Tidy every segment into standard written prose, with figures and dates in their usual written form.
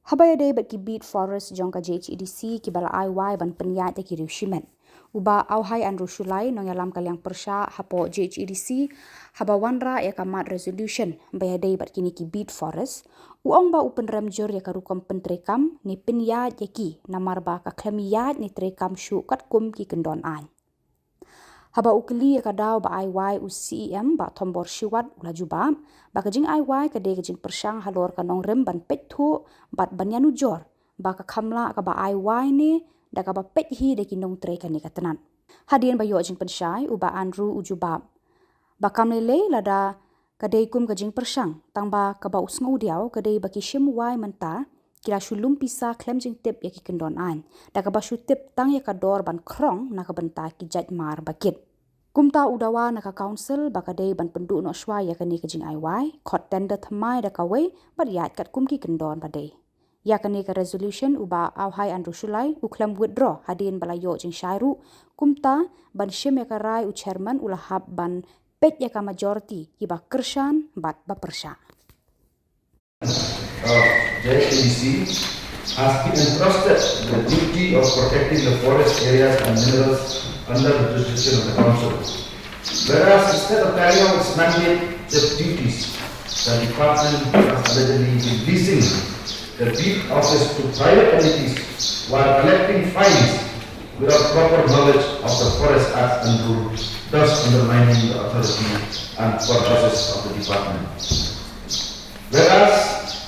Habaya day bat ki beat forest jong ka JHEDC ki bala IY ban penyat ki riushimen. Uba auhai an rushulai nong yalam kalyang persha hapo JHEDC haba wanra ya kamat resolution baya day bat kini ki beat forest. Uong ba upen remjur ya karukom pentrekam ni penyat ya ki namar ba ka klemiyat ni trekam syu kat kum ki kendon an. Haba ukeli ya kadau ba IY u CEM ba tombor shiwat ula jubam ba kajing IY kade kajing persyang halor kanong rem ban pet thu bat banyanu jor ba ka khamla ka ba IY ni da ka ba pet hi de kinong tre kan ni katanan. Hadien ba yo jing pensyai uba anru u jubam ba kamlele lada kade kum kajing persyang tang ba ka ba usngu diaw kade ba ki shim y menta kila shulum pisa klem jing tip ya ki kendon an da ka ba shu tip tang ya kador ban krong na ka benta ki jat mar bakit. Kumta udawa na ka council bakade ban pendu no shwa ya kani kajing IY khot tender thamai da kawe bar yat kat kum ki kendon bade. Ya kani ka resolution uba auhai an rushulai uklam withdraw hadin balayo jing shairu kumta ban shim ya karai u chairman ulahab ban pet ya ka majority hiba kershan bat ba persha. JHEDC has been entrusted with the duty of protecting the forest areas and minerals under the jurisdiction of the Council. Whereas instead of carrying out its mandate duties, the Department has allegedly been leasing the beat office to private entities while collecting fines without proper knowledge of the Forest Act and rules, thus undermining the authority and purposes of the Department. Whereas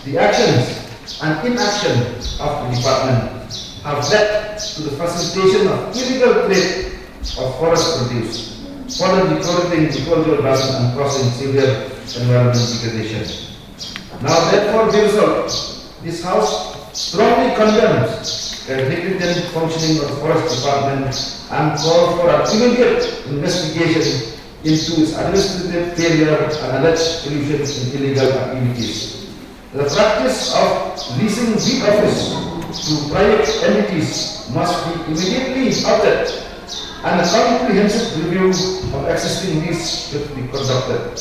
the actions and inaction of the Department have led to the facilitation of illegal trade of forest produce, further deteriorating ecological balance and causing severe environmental degradation. Now, therefore, the result, this House strongly condemns the negligent functioning of the Forest Department and calls for an immediate investigation into its administrative failure and alleged collusion in illegal activities. The practice of leasing beat office to private entities must be immediately halted and a comprehensive review of existing lease should be conducted.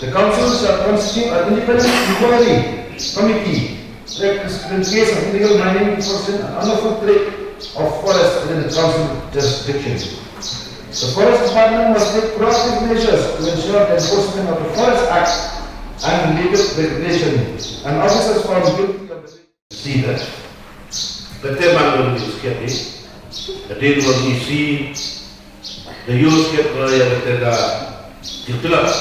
The Council shall constitute an independent inquiry committee in case of illegal mining, enforcement and unlawful trade of forests within the Council jurisdiction. The Forest Department must take proactive measures to ensure the enforcement of the Forest Act and related regulation, and officers found guilty of the see that the Teman will be the day will be see the use get royal the titulas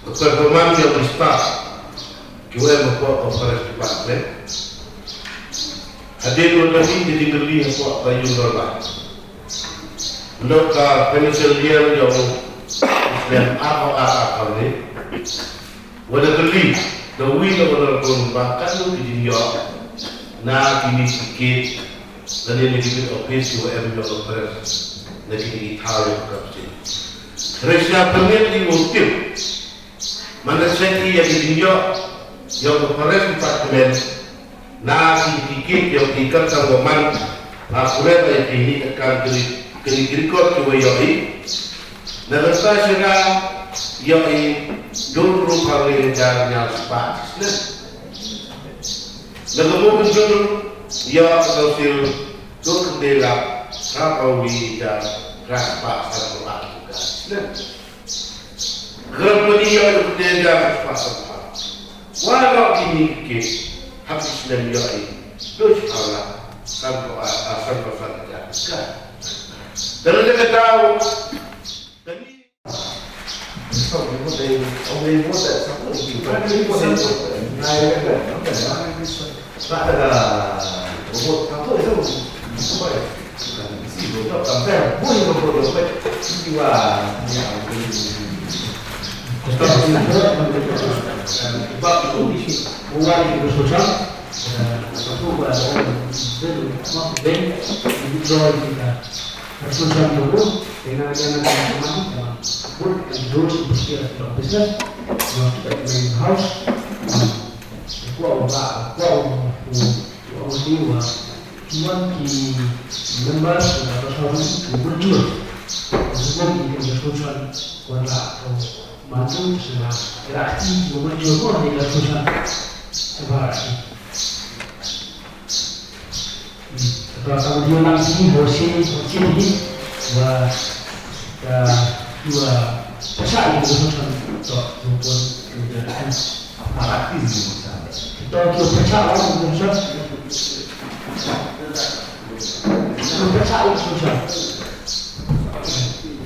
the performance of the staff kiwaya mako of Forest Department hadin will be the degree of what by you know look pencil here yung dan apa kali wala kali the wheel of the gun bahkan lu di York na kini sikit dan ini dikit office you have your press na kini Italy kapsi resya permit di motif mana senti yang di York yung Forest Department na sikit yung ikan sa woman aku ay kini akan kini record ko yoi na rasa sila yoi dulu kali jarnya spas na namumun dulu ya kausil dulu dela kapawi da raspas sa pagkukas kerapuni yoi dela raspas sa walau ini ke habis dan yoi terus Allah sampai asal berfakta dan kita tahu tadi so we put that something robot apa itu apa ya si robot sampai pun robot jiwa sebab itu bukan itu sosial satu bahasa bem itu kita sosial dulu dengan teman-teman pun terus bersiap business main house kuat diwa cuman di members atau sosial berdua semua ini sosial kuat atau maju sudah reaksi berdua pun di sosial sebarang kemudian langsung Hosea ini dua pesan itu kan untuk kemudian Praktis di sana. kita pesan orang Indonesia pesan Indonesia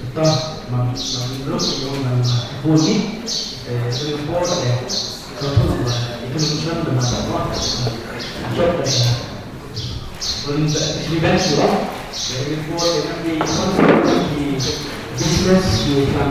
kita menurut yang bunyi report itu Indonesia dengan apa job Eventually, report di business di Islam